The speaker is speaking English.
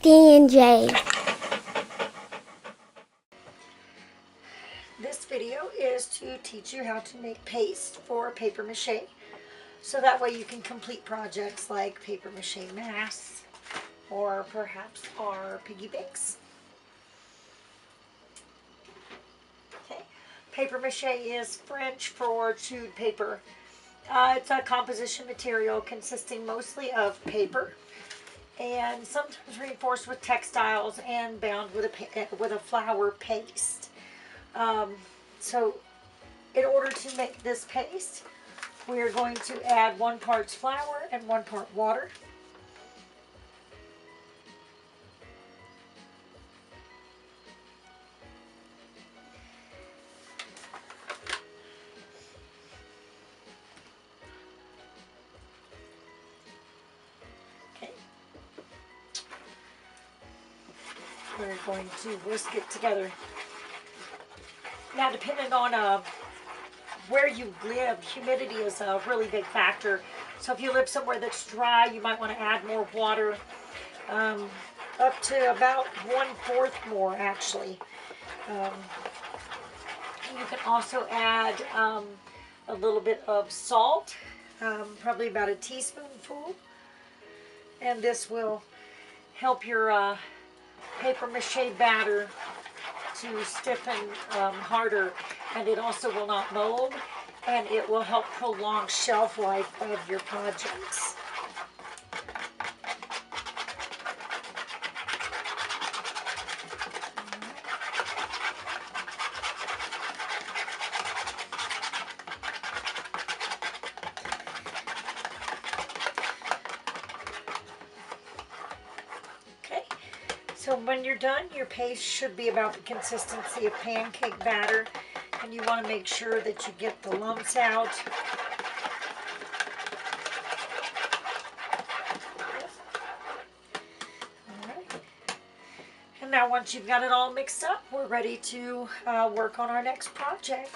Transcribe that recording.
D&Js. This video is to teach you how to make paste for paper mache. So that way you can complete projects like paper mache masks or perhaps our piggy banks. Okay. Paper mache is French for chewed paper. It's a composition material consisting mostly of paper and sometimes reinforced with textiles and bound with a flour paste. So in order to make this paste, we are going to add 1 part flour and 1 part water. Okay. We're going to whisk it together. Now, depending on where you live, humidity is a really big factor. So if you live somewhere that's dry, you might want to add more water, up to about 1/4 more actually. You can also add a little bit of salt, probably about a teaspoonful, and this will help your paper mache batter to stiffen harder, and it also will not mold, and it will help prolong shelf life of your projects. Okay, so when you're done, your paste should be about the consistency of pancake batter, and you want to make sure that you get the lumps out. Alright. And now once you've got it all mixed up, we're ready to work on our next project.